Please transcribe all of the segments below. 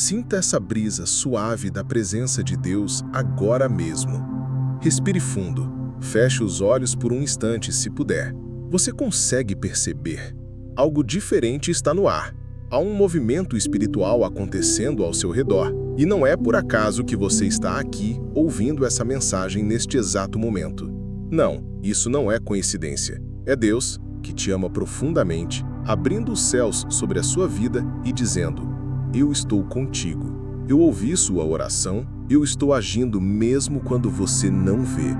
Sinta essa brisa suave da presença de Deus agora mesmo. Respire fundo. Feche os olhos por um instante, se puder. Você consegue perceber? Algo diferente está no ar. Há um movimento espiritual acontecendo ao seu redor. E não é por acaso que você está aqui ouvindo essa mensagem neste exato momento. Não, isso não é coincidência. É Deus, que te ama profundamente, abrindo os céus sobre a sua vida e dizendo: eu estou contigo. Eu ouvi sua oração, eu estou agindo mesmo quando você não vê.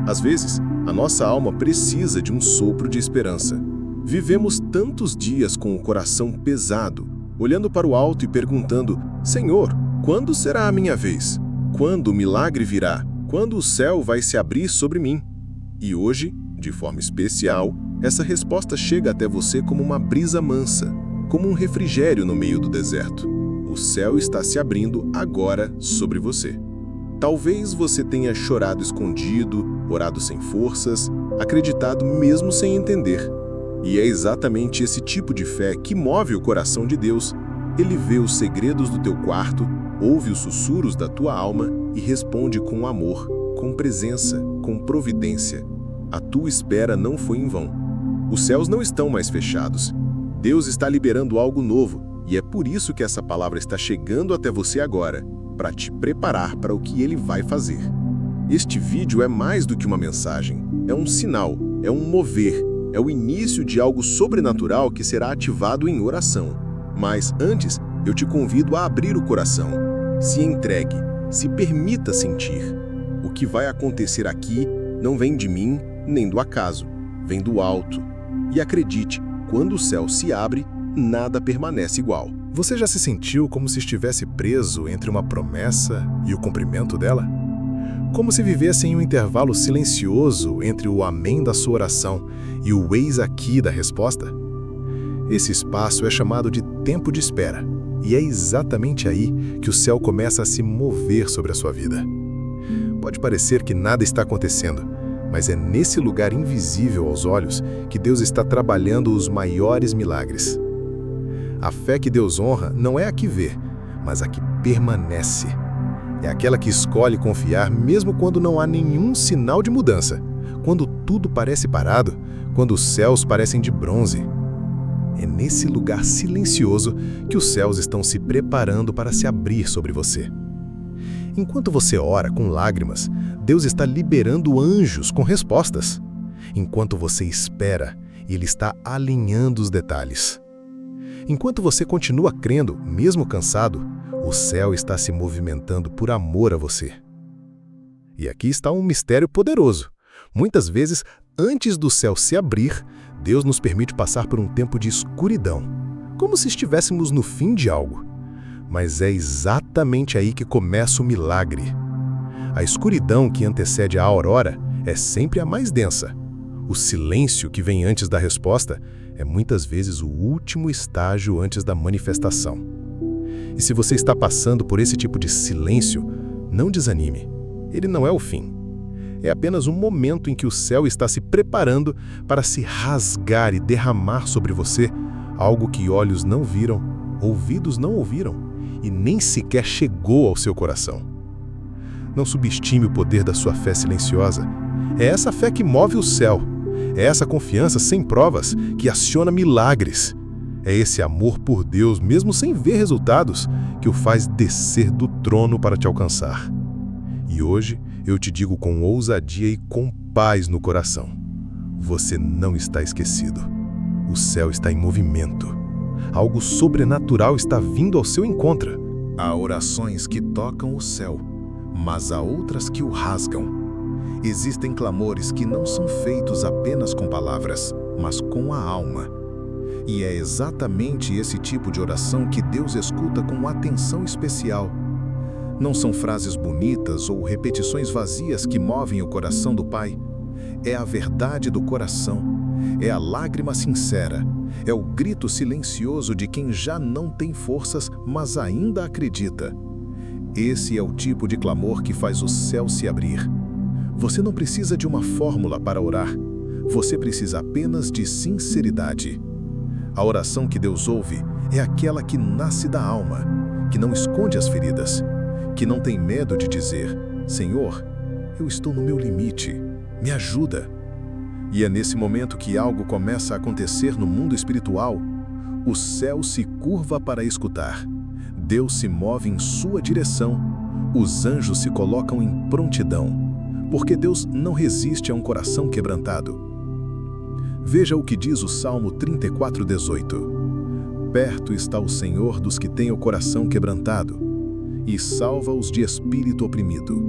Às vezes, a nossa alma precisa de um sopro de esperança. Vivemos tantos dias com o coração pesado, olhando para o alto e perguntando: Senhor, quando será a minha vez? Quando o milagre virá? Quando o céu vai se abrir sobre mim? E hoje, de forma especial, essa resposta chega até você como uma brisa mansa, como um refrigério no meio do deserto. O céu está se abrindo agora sobre você. Talvez você tenha chorado escondido, orado sem forças, acreditado mesmo sem entender. E é exatamente esse tipo de fé que move o coração de Deus. Ele vê os segredos do teu quarto, ouve os sussurros da tua alma e responde com amor, com presença, com providência. A tua espera não foi em vão. Os céus não estão mais fechados. Deus está liberando algo novo, e é por isso que essa palavra está chegando até você agora, para te preparar para o que Ele vai fazer. Este vídeo é mais do que uma mensagem, é um sinal, é um mover, é o início de algo sobrenatural que será ativado em oração. Mas antes, eu te convido a abrir o coração. Se entregue, se permita sentir. O que vai acontecer aqui não vem de mim nem do acaso, vem do alto. E acredite, quando o céu se abre, nada permanece igual. Você já se sentiu como se estivesse preso entre uma promessa e o cumprimento dela? Como se vivesse em um intervalo silencioso entre o amém da sua oração e o eis aqui da resposta? Esse espaço é chamado de tempo de espera, e é exatamente aí que o céu começa a se mover sobre a sua vida. Pode parecer que nada está acontecendo, mas é nesse lugar invisível aos olhos que Deus está trabalhando os maiores milagres. A fé que Deus honra não é a que vê, mas a que permanece. É aquela que escolhe confiar mesmo quando não há nenhum sinal de mudança, quando tudo parece parado, quando os céus parecem de bronze. É nesse lugar silencioso que os céus estão se preparando para se abrir sobre você. Enquanto você ora com lágrimas, Deus está liberando anjos com respostas. Enquanto você espera, Ele está alinhando os detalhes. Enquanto você continua crendo, mesmo cansado, o céu está se movimentando por amor a você. E aqui está um mistério poderoso. Muitas vezes, antes do céu se abrir, Deus nos permite passar por um tempo de escuridão, como se estivéssemos no fim de algo. Mas é exatamente aí que começa o milagre. A escuridão que antecede a aurora é sempre a mais densa. O silêncio que vem antes da resposta é muitas vezes o último estágio antes da manifestação. E se você está passando por esse tipo de silêncio, não desanime. Ele não é o fim. É apenas um momento em que o céu está se preparando para se rasgar e derramar sobre você algo que olhos não viram, ouvidos não ouviram e nem sequer chegou ao seu coração. Não subestime o poder da sua fé silenciosa. É essa fé que move o céu. É essa confiança sem provas que aciona milagres. É esse amor por Deus, mesmo sem ver resultados, que o faz descer do trono para te alcançar. E hoje eu te digo com ousadia e com paz no coração: você não está esquecido. O céu está em movimento. Algo sobrenatural está vindo ao seu encontro. Há orações que tocam o céu, mas há outras que o rasgam. Existem clamores que não são feitos apenas com palavras, mas com a alma. E é exatamente esse tipo de oração que Deus escuta com atenção especial. Não são frases bonitas ou repetições vazias que movem o coração do Pai. É a verdade do coração, é a lágrima sincera, é o grito silencioso de quem já não tem forças, mas ainda acredita. Esse é o tipo de clamor que faz o céu se abrir. Você não precisa de uma fórmula para orar. Você precisa apenas de sinceridade. A oração que Deus ouve é aquela que nasce da alma, que não esconde as feridas, que não tem medo de dizer: Senhor, eu estou no meu limite, me ajuda. E é nesse momento que algo começa a acontecer no mundo espiritual. O céu se curva para escutar. Deus se move em sua direção. Os anjos se colocam em prontidão, porque Deus não resiste a um coração quebrantado. Veja o que diz o Salmo 34:18. Perto está o Senhor dos que têm o coração quebrantado, e salva-os de espírito oprimido.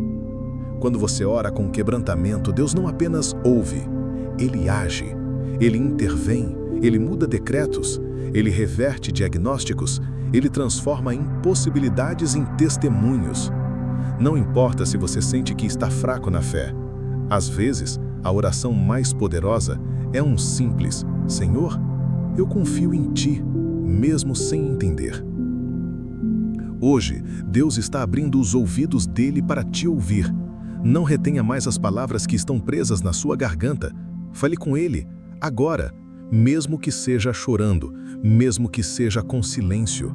Quando você ora com quebrantamento, Deus não apenas ouve, Ele age, Ele intervém, Ele muda decretos, Ele reverte diagnósticos, Ele transforma impossibilidades em testemunhos. Não importa se você sente que está fraco na fé. Às vezes, a oração mais poderosa é um simples: Senhor, eu confio em Ti, mesmo sem entender. Hoje, Deus está abrindo os ouvidos dele para te ouvir. Não retenha mais as palavras que estão presas na sua garganta. Fale com Ele, agora, mesmo que seja chorando, mesmo que seja com silêncio.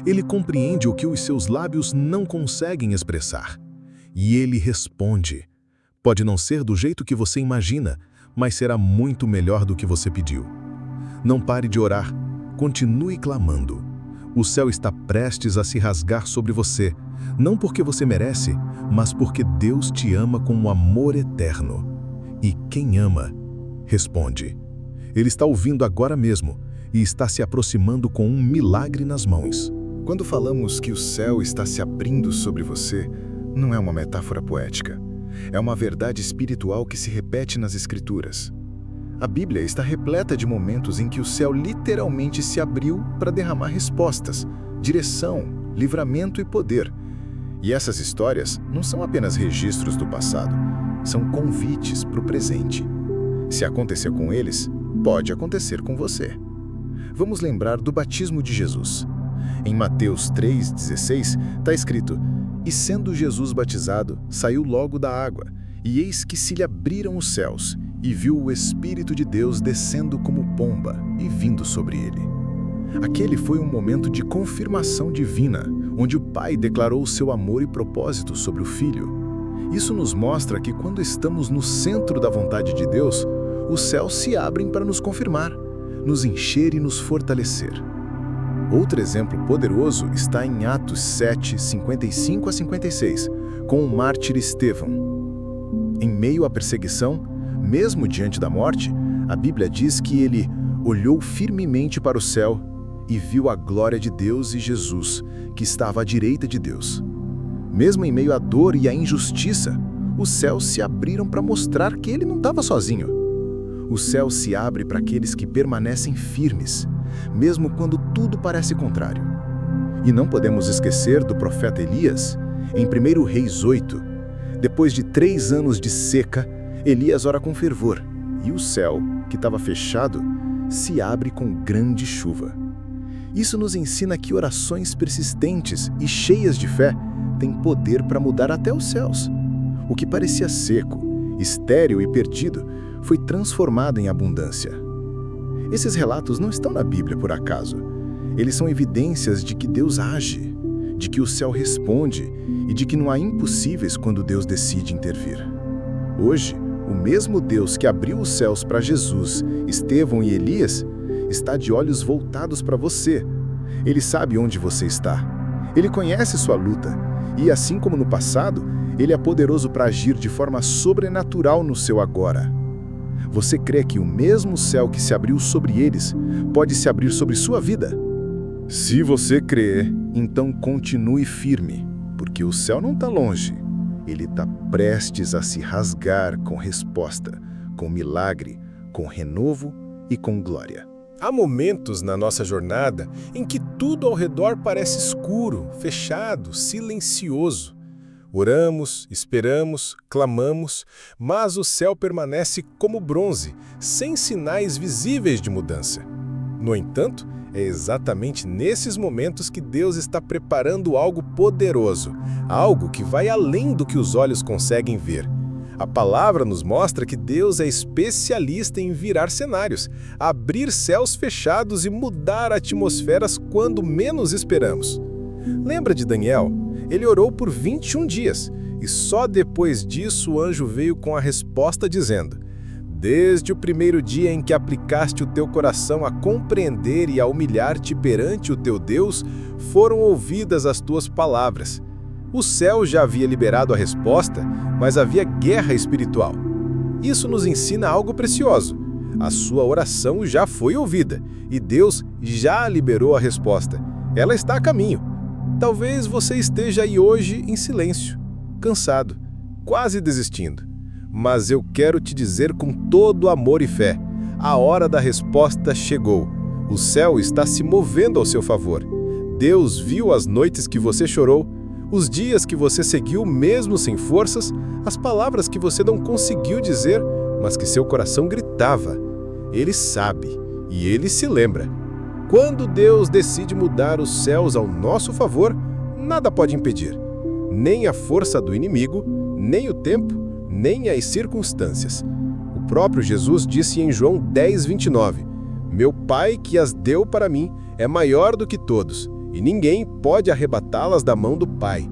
Ele compreende o que os seus lábios não conseguem expressar. E Ele responde. Pode não ser do jeito que você imagina, mas será muito melhor do que você pediu. Não pare de orar, continue clamando. O céu está prestes a se rasgar sobre você, não porque você merece, mas porque Deus te ama com um amor eterno. E quem ama, responde. Ele está ouvindo agora mesmo e está se aproximando com um milagre nas mãos. Quando falamos que o céu está se abrindo sobre você, não é uma metáfora poética. É uma verdade espiritual que se repete nas Escrituras. A Bíblia está repleta de momentos em que o céu literalmente se abriu para derramar respostas, direção, livramento e poder. E essas histórias não são apenas registros do passado, são convites para o presente. Se acontecer com eles, pode acontecer com você. Vamos lembrar do batismo de Jesus. Em Mateus 3,16 está escrito: E sendo Jesus batizado, saiu logo da água, e eis que se lhe abriram os céus, e viu o Espírito de Deus descendo como pomba e vindo sobre ele. Aquele foi um momento de confirmação divina, onde o Pai declarou o seu amor e propósito sobre o Filho. Isso nos mostra que quando estamos no centro da vontade de Deus, os céus se abrem para nos confirmar, nos encher e nos fortalecer. Outro exemplo poderoso está em Atos 7, 55 a 56, com o mártir Estevão. Em meio à perseguição, mesmo diante da morte, a Bíblia diz que ele olhou firmemente para o céu e viu a glória de Deus e Jesus, que estava à direita de Deus. Mesmo em meio à dor e à injustiça, os céus se abriram para mostrar que ele não estava sozinho. O céu se abre para aqueles que permanecem firmes, mesmo quando tudo parece contrário. E não podemos esquecer do profeta Elias, em 1 Reis 8. Depois de 3 anos de seca, Elias ora com fervor, e o céu, que estava fechado, se abre com grande chuva. Isso nos ensina que orações persistentes e cheias de fé têm poder para mudar até os céus. O que parecia seco, estéril e perdido foi transformado em abundância. Esses relatos não estão na Bíblia por acaso. Eles são evidências de que Deus age, de que o céu responde e de que não há impossíveis quando Deus decide intervir. Hoje, o mesmo Deus que abriu os céus para Jesus, Estevão e Elias, está de olhos voltados para você. Ele sabe onde você está. Ele conhece sua luta. E assim como no passado, Ele é poderoso para agir de forma sobrenatural no seu agora. Você crê que o mesmo céu que se abriu sobre eles pode se abrir sobre sua vida? Se você crê, então continue firme, porque o céu não está longe. Ele está prestes a se rasgar com resposta, com milagre, com renovo e com glória. Há momentos na nossa jornada em que tudo ao redor parece escuro, fechado, silencioso. Oramos, esperamos, clamamos, mas o céu permanece como bronze, sem sinais visíveis de mudança. No entanto, é exatamente nesses momentos que Deus está preparando algo poderoso, algo que vai além do que os olhos conseguem ver. A palavra nos mostra que Deus é especialista em virar cenários, abrir céus fechados e mudar atmosferas quando menos esperamos. Lembra de Daniel? Ele orou por 21 dias e só depois disso o anjo veio com a resposta dizendo: desde o primeiro dia em que aplicaste o teu coração a compreender e a humilhar-te perante o teu Deus, foram ouvidas as tuas palavras. O céu já havia liberado a resposta, mas havia guerra espiritual. Isso nos ensina algo precioso. A sua oração já foi ouvida e Deus já liberou a resposta. Ela está a caminho. Talvez você esteja aí hoje em silêncio, cansado, quase desistindo. Mas eu quero te dizer com todo amor e fé, a hora da resposta chegou. O céu está se movendo ao seu favor. Deus viu as noites que você chorou, os dias que você seguiu mesmo sem forças, as palavras que você não conseguiu dizer, mas que seu coração gritava. Ele sabe e ele se lembra. Quando Deus decide mudar os céus ao nosso favor, nada pode impedir. Nem a força do inimigo, nem o tempo, nem as circunstâncias. O próprio Jesus disse em João 10:29, meu Pai que as deu para mim é maior do que todos, e ninguém pode arrebatá-las da mão do Pai.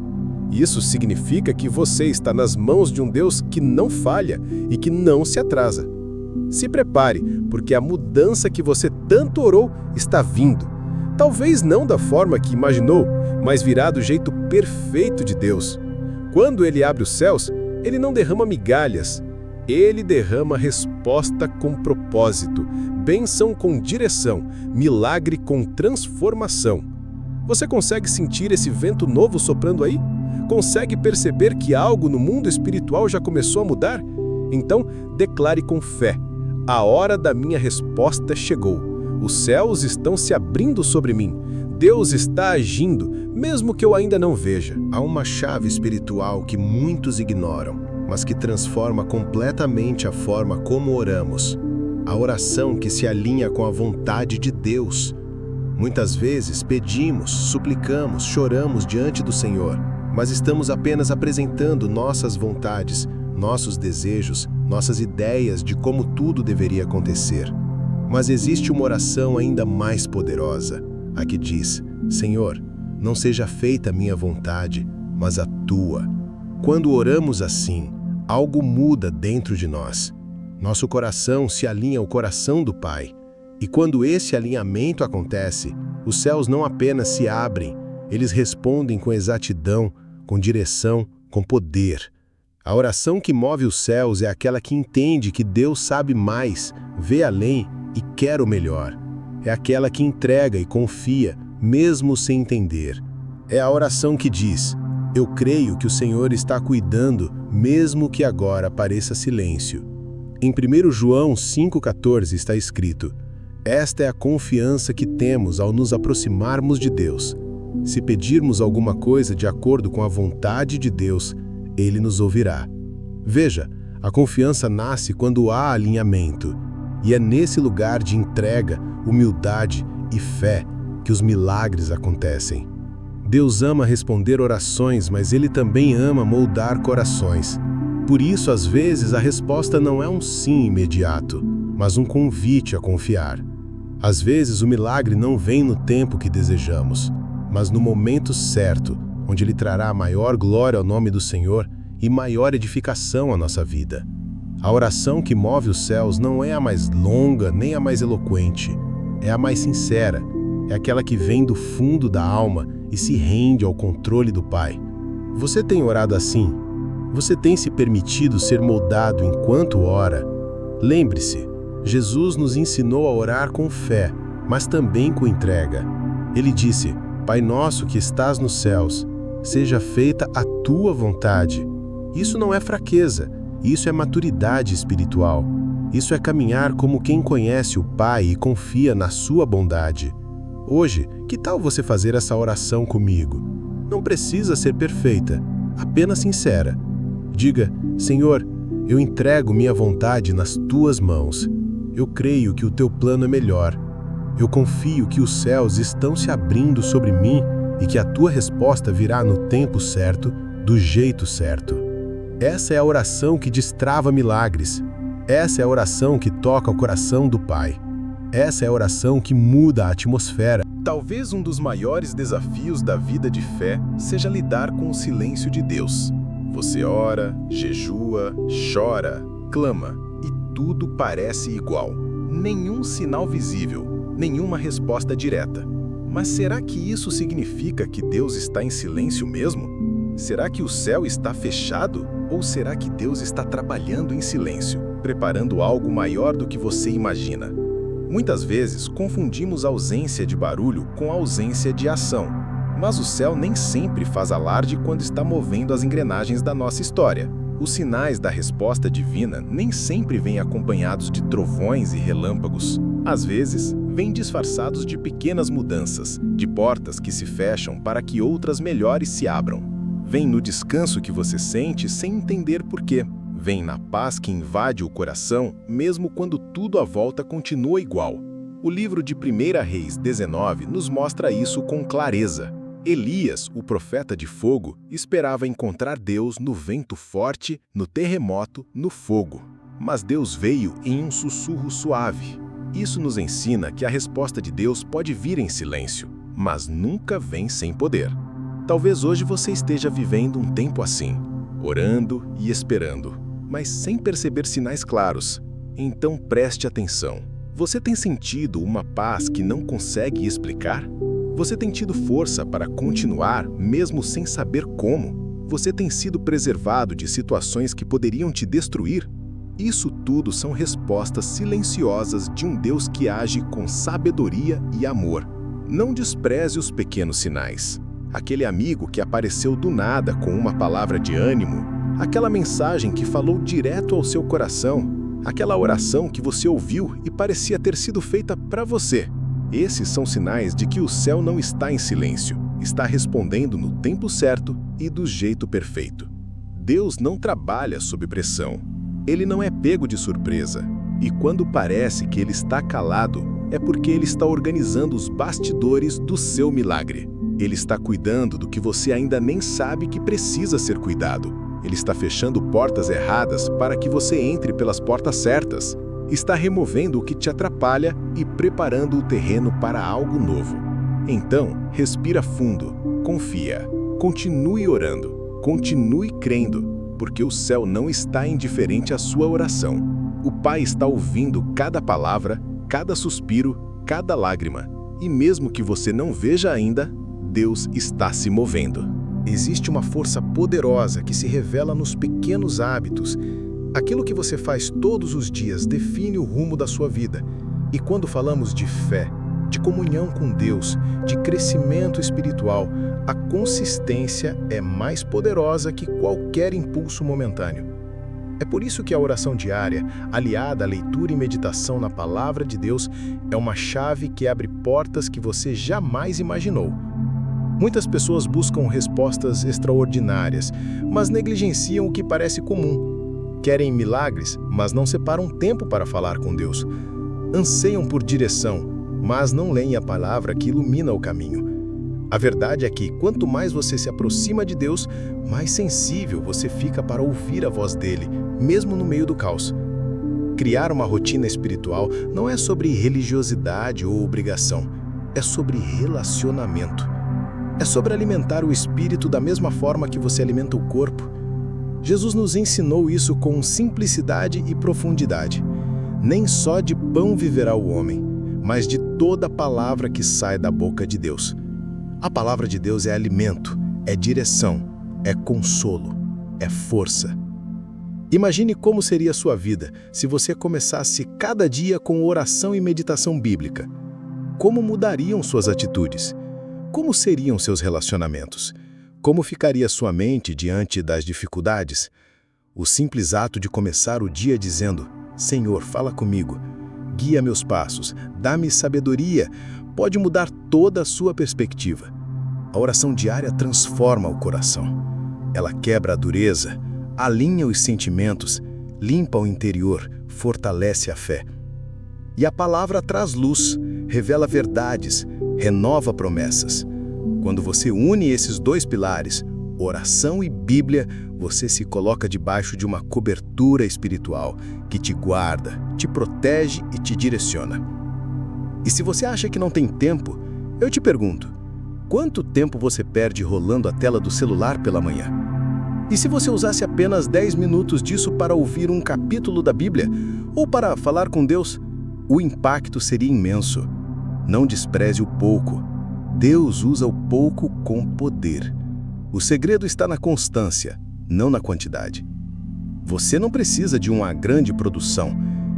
Isso significa que você está nas mãos de um Deus que não falha e que não se atrasa. Se prepare, porque a mudança que você tanto orou está vindo. Talvez não da forma que imaginou, mas virá do jeito perfeito de Deus. Quando Ele abre os céus, Ele não derrama migalhas. Ele derrama resposta com propósito, bênção com direção, milagre com transformação. Você consegue sentir esse vento novo soprando aí? Consegue perceber que algo no mundo espiritual já começou a mudar? Então, declare com fé: a hora da minha resposta chegou. Os céus estão se abrindo sobre mim. Deus está agindo, mesmo que eu ainda não veja. Há uma chave espiritual que muitos ignoram, mas que transforma completamente a forma como oramos. A oração que se alinha com a vontade de Deus. Muitas vezes pedimos, suplicamos, choramos diante do Senhor, mas estamos apenas apresentando nossas vontades, nossos desejos, nossas ideias de como tudo deveria acontecer. Mas existe uma oração ainda mais poderosa, a que diz: Senhor, não seja feita a minha vontade, mas a tua. Quando oramos assim, algo muda dentro de nós. Nosso coração se alinha ao coração do Pai. E quando esse alinhamento acontece, os céus não apenas se abrem, eles respondem com exatidão, com direção, com poder. A oração que move os céus é aquela que entende que Deus sabe mais, vê além e quer o melhor. É aquela que entrega e confia, mesmo sem entender. É a oração que diz: eu creio que o Senhor está cuidando, mesmo que agora pareça silêncio. Em 1 João 5,14 está escrito: esta é a confiança que temos ao nos aproximarmos de Deus. Se pedirmos alguma coisa de acordo com a vontade de Deus, Ele nos ouvirá. Veja, a confiança nasce quando há alinhamento. E é nesse lugar de entrega, humildade e fé que os milagres acontecem. Deus ama responder orações, mas Ele também ama moldar corações. Por isso, às vezes, a resposta não é um sim imediato, mas um convite a confiar. Às vezes, o milagre não vem no tempo que desejamos, mas no momento certo, onde Ele trará maior glória ao nome do Senhor e maior edificação à nossa vida. A oração que move os céus não é a mais longa nem a mais eloquente, é a mais sincera, é aquela que vem do fundo da alma e se rende ao controle do Pai. Você tem orado assim? Você tem se permitido ser moldado enquanto ora? Lembre-se, Jesus nos ensinou a orar com fé, mas também com entrega. Ele disse: Pai nosso que estás nos céus, seja feita a tua vontade. Isso não é fraqueza, isso é maturidade espiritual. Isso é caminhar como quem conhece o Pai e confia na sua bondade. Hoje, que tal você fazer essa oração comigo? Não precisa ser perfeita, apenas sincera. Diga: Senhor, eu entrego minha vontade nas tuas mãos. Eu creio que o teu plano é melhor. Eu confio que os céus estão se abrindo sobre mim e que a tua resposta virá no tempo certo, do jeito certo. Essa é a oração que destrava milagres. Essa é a oração que toca o coração do Pai. Essa é a oração que muda a atmosfera. Talvez Talvez um dos maiores desafios da vida de fé seja lidar com o silêncio de Deus. Você ora, jejua, chora, clama e tudo parece igual. Nenhum sinal visível, nenhuma resposta direta. Mas será que isso significa que Deus está em silêncio mesmo? Será que o céu está fechado? Ou será que Deus está trabalhando em silêncio, preparando algo maior do que você imagina? Muitas vezes confundimos a ausência de barulho com a ausência de ação. Mas o céu nem sempre faz alarde quando está movendo as engrenagens da nossa história. Os sinais da resposta divina nem sempre vêm acompanhados de trovões e relâmpagos. Às vezes, vêm disfarçados de pequenas mudanças, de portas que se fecham para que outras melhores se abram. Vem no descanso que você sente sem entender por quê. Vem na paz que invade o coração, mesmo quando tudo à volta continua igual. O livro de 1 Reis 19 nos mostra isso com clareza. Elias, o profeta de fogo, esperava encontrar Deus no vento forte, no terremoto, no fogo. Mas Deus veio em um sussurro suave. Isso nos ensina que a resposta de Deus pode vir em silêncio, mas nunca vem sem poder. Talvez hoje você esteja vivendo um tempo assim, orando e esperando, mas sem perceber sinais claros. Então preste atenção. Você tem sentido uma paz que não consegue explicar? Você tem tido força para continuar, mesmo sem saber como? Você tem sido preservado de situações que poderiam te destruir? Isso tudo são respostas silenciosas de um Deus que age com sabedoria e amor. Não despreze os pequenos sinais. Aquele amigo que apareceu do nada com uma palavra de ânimo, aquela mensagem que falou direto ao seu coração, aquela oração que você ouviu e parecia ter sido feita para você. Esses são sinais de que o céu não está em silêncio, está respondendo no tempo certo e do jeito perfeito. Deus não trabalha sob pressão. Ele não é pego de surpresa. E quando parece que ele está calado, é porque ele está organizando os bastidores do seu milagre. Ele está cuidando do que você ainda nem sabe que precisa ser cuidado. Ele está fechando portas erradas para que você entre pelas portas certas. Está removendo o que te atrapalha e preparando o terreno para algo novo. Então, respira fundo, confia, continue orando, continue crendo, porque o céu não está indiferente à sua oração. O Pai está ouvindo cada palavra, cada suspiro, cada lágrima. E mesmo que você não veja ainda, Deus está se movendo. Existe uma força poderosa que se revela nos pequenos hábitos. Aquilo que você faz todos os dias define o rumo da sua vida. E quando falamos de fé, de comunhão com Deus, de crescimento espiritual, a consistência é mais poderosa que qualquer impulso momentâneo. É por isso que a oração diária, aliada à leitura e meditação na palavra de Deus, é uma chave que abre portas que você jamais imaginou. Muitas pessoas buscam respostas extraordinárias, mas negligenciam o que parece comum. Querem milagres, mas não separam tempo para falar com Deus. Anseiam por direção, mas não leem a palavra que ilumina o caminho. A verdade é que, quanto mais você se aproxima de Deus, mais sensível você fica para ouvir a voz dele, mesmo no meio do caos. Criar uma rotina espiritual não é sobre religiosidade ou obrigação, é sobre relacionamento. É sobre alimentar o espírito da mesma forma que você alimenta o corpo. Jesus nos ensinou isso com simplicidade e profundidade. Nem só de pão viverá o homem, mas de toda palavra que sai da boca de Deus. A palavra de Deus é alimento, é direção, é consolo, é força. Imagine como seria a sua vida se você começasse cada dia com oração e meditação bíblica. Como mudariam suas atitudes? Como seriam seus relacionamentos? Como ficaria sua mente diante das dificuldades? O simples ato de começar o dia dizendo: Senhor, fala comigo, guia meus passos, dá-me sabedoria, pode mudar toda a sua perspectiva. A oração diária transforma o coração. Ela quebra a dureza, alinha os sentimentos, limpa o interior, fortalece a fé. E a palavra traz luz, revela verdades, renova promessas. Quando você une esses dois pilares, oração e Bíblia, você se coloca debaixo de uma cobertura espiritual que te guarda, te protege e te direciona. E se você acha que não tem tempo, Eu te pergunto, quanto tempo você perde rolando a tela do celular pela manhã? E se você usasse apenas 10 minutos disso para ouvir um capítulo da Bíblia ou para falar com Deus, o impacto seria imenso. Não despreze o pouco. Deus usa o pouco com poder. O segredo está na constância, não na quantidade. Você não precisa de uma grande produção.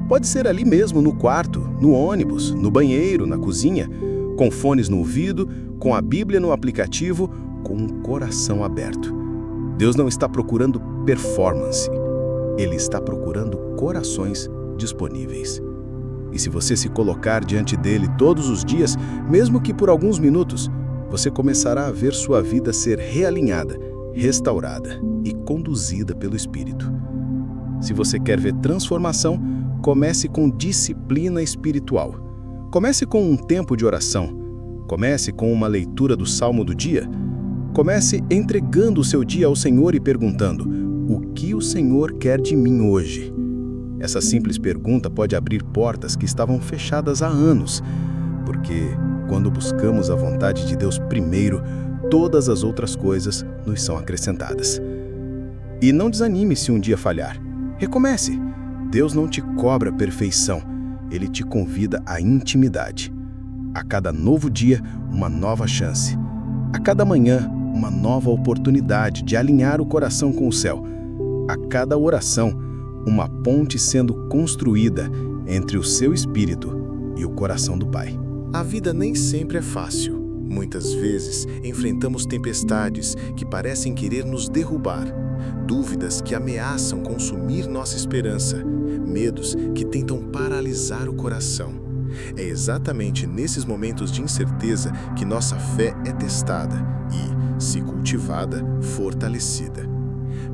Pode ser ali mesmo no quarto, no ônibus, no banheiro, na cozinha, com fones no ouvido, com a Bíblia no aplicativo, com um coração aberto. Deus não está procurando performance. Ele está procurando corações disponíveis. E se você se colocar diante dele todos os dias, mesmo que por alguns minutos, você começará a ver sua vida ser realinhada, restaurada e conduzida pelo Espírito. Se você quer ver transformação, comece com disciplina espiritual. Comece com um tempo de oração. Comece com uma leitura do Salmo do dia. Comece entregando o seu dia ao Senhor e perguntando: o que o Senhor quer de mim hoje? Essa simples pergunta pode abrir portas que estavam fechadas há anos, porque quando buscamos a vontade de Deus primeiro, todas as outras coisas nos são acrescentadas. E não desanime se um dia falhar. Recomece. Deus não te cobra perfeição, Ele te convida à intimidade. A cada novo dia, uma nova chance. A cada manhã, uma nova oportunidade de alinhar o coração com o céu. A cada oração, uma ponte sendo construída entre o seu espírito e o coração do Pai. A vida nem sempre é fácil. Muitas vezes enfrentamos tempestades que parecem querer nos derrubar, dúvidas que ameaçam consumir nossa esperança, medos que tentam paralisar o coração. É exatamente nesses momentos de incerteza que nossa fé é testada e, se cultivada, fortalecida.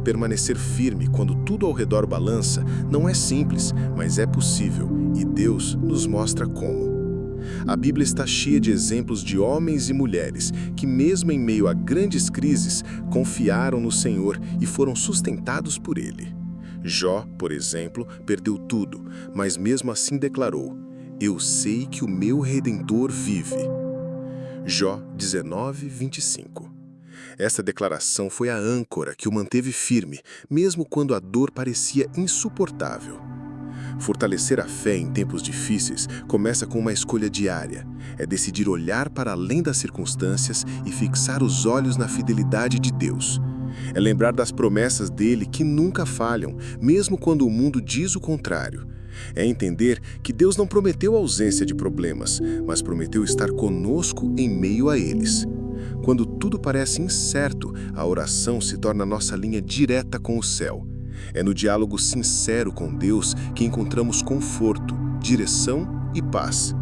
Permanecer firme quando tudo ao redor balança não é simples, mas é possível, e Deus nos mostra como. A Bíblia está cheia de exemplos de homens e mulheres que, mesmo em meio a grandes crises, confiaram no Senhor e foram sustentados por Ele. Jó, por exemplo, perdeu tudo, mas mesmo assim declarou: "Eu sei que o meu Redentor vive." Jó 19:25. Essa declaração foi a âncora que o manteve firme, mesmo quando a dor parecia insuportável. Fortalecer a fé em tempos difíceis começa com uma escolha diária. É decidir olhar para além das circunstâncias e fixar os olhos na fidelidade de Deus. É lembrar das promessas dele que nunca falham, mesmo quando o mundo diz o contrário. É entender que Deus não prometeu ausência de problemas, mas prometeu estar conosco em meio a eles. Quando tudo parece incerto, a oração se torna nossa linha direta com o céu. É no diálogo sincero com Deus que encontramos conforto, direção e paz.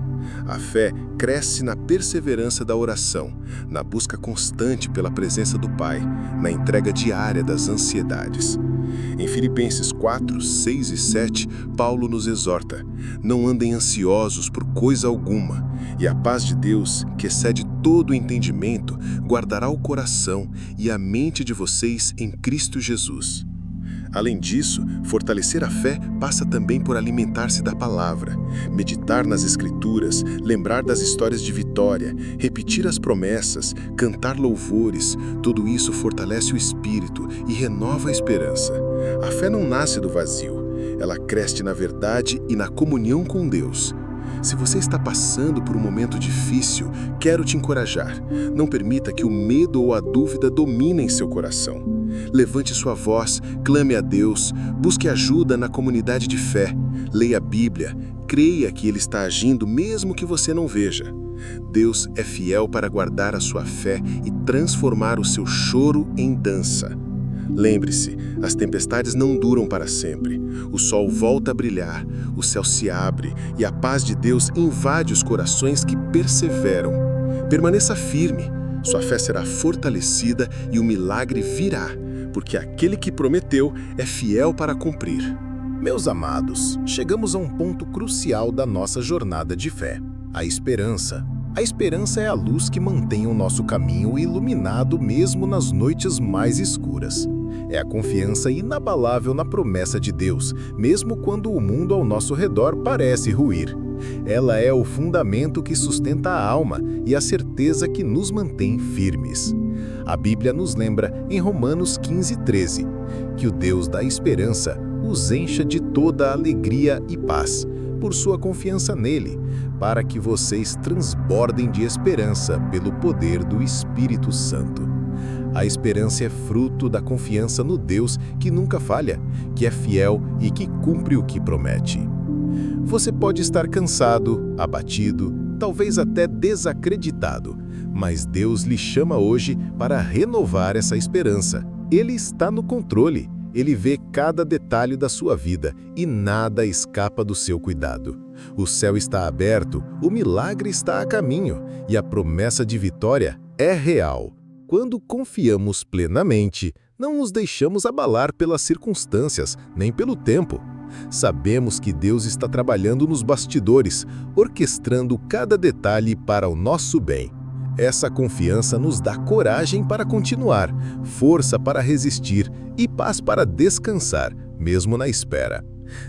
A fé cresce na perseverança da oração, na busca constante pela presença do Pai, na entrega diária das ansiedades. Em Filipenses 4, 6 e 7, Paulo nos exorta: "Não andem ansiosos por coisa alguma, e a paz de Deus, que excede todo o entendimento, guardará o coração e a mente de vocês em Cristo Jesus." Além disso, fortalecer a fé passa também por alimentar-se da palavra, meditar nas Escrituras, lembrar das histórias de vitória, repetir as promessas, cantar louvores. Tudo isso fortalece o espírito e renova a esperança. A fé não nasce do vazio, ela cresce na verdade e na comunhão com Deus. Se você está passando por um momento difícil, quero te encorajar. Não permita que o medo ou a dúvida dominem seu coração. Levante sua voz, clame a Deus, busque ajuda na comunidade de fé, leia a Bíblia, creia que Ele está agindo mesmo que você não veja. Deus é fiel para guardar a sua fé e transformar o seu choro em dança. Lembre-se, as tempestades não duram para sempre. O sol volta a brilhar, o céu se abre e a paz de Deus invade os corações que perseveram. Permaneça firme, sua fé será fortalecida e o milagre virá, porque aquele que prometeu é fiel para cumprir. Meus amados, chegamos a um ponto crucial da nossa jornada de fé: a esperança. A esperança é a luz que mantém o nosso caminho iluminado mesmo nas noites mais escuras. É a confiança inabalável na promessa de Deus, mesmo quando o mundo ao nosso redor parece ruir. Ela é o fundamento que sustenta a alma e a certeza que nos mantém firmes. A Bíblia nos lembra, em Romanos 15:13, que o Deus da esperança os encha de toda alegria e paz, por sua confiança nele, para que vocês transbordem de esperança pelo poder do Espírito Santo. A esperança é fruto da confiança no Deus que nunca falha, que é fiel e que cumpre o que promete. Você pode estar cansado, abatido, talvez até desacreditado, mas Deus lhe chama hoje para renovar essa esperança. Ele está no controle, ele vê cada detalhe da sua vida e nada escapa do seu cuidado. O céu está aberto, o milagre está a caminho e a promessa de vitória é real. Quando confiamos plenamente, não nos deixamos abalar pelas circunstâncias, nem pelo tempo. Sabemos que Deus está trabalhando nos bastidores, orquestrando cada detalhe para o nosso bem. Essa confiança nos dá coragem para continuar, força para resistir e paz para descansar, mesmo na espera.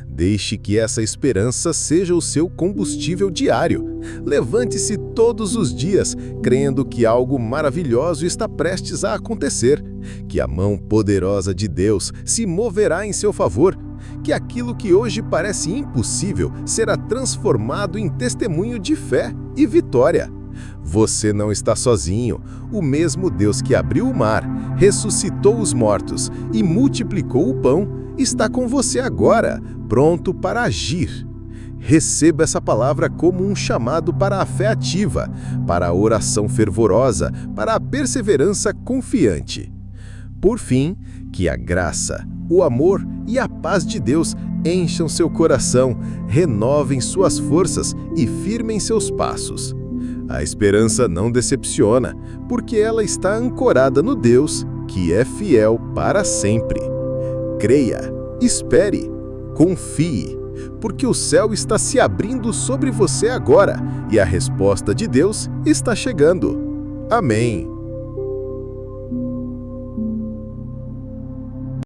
Deixe que essa esperança seja o seu combustível diário. Levante-se todos os dias, crendo que algo maravilhoso está prestes a acontecer, que a mão poderosa de Deus se moverá em seu favor, que aquilo que hoje parece impossível será transformado em testemunho de fé e vitória. Você não está sozinho. O mesmo Deus que abriu o mar, ressuscitou os mortos e multiplicou o pão, está com você agora, pronto para agir. Receba essa palavra como um chamado para a fé ativa, para a oração fervorosa, para a perseverança confiante. Por fim, que a graça, o amor e a paz de Deus encham seu coração, renovem suas forças e firmem seus passos. A esperança não decepciona, porque ela está ancorada no Deus, que é fiel para sempre. Creia, espere, confie, porque o céu está se abrindo sobre você agora e a resposta de Deus está chegando. Amém.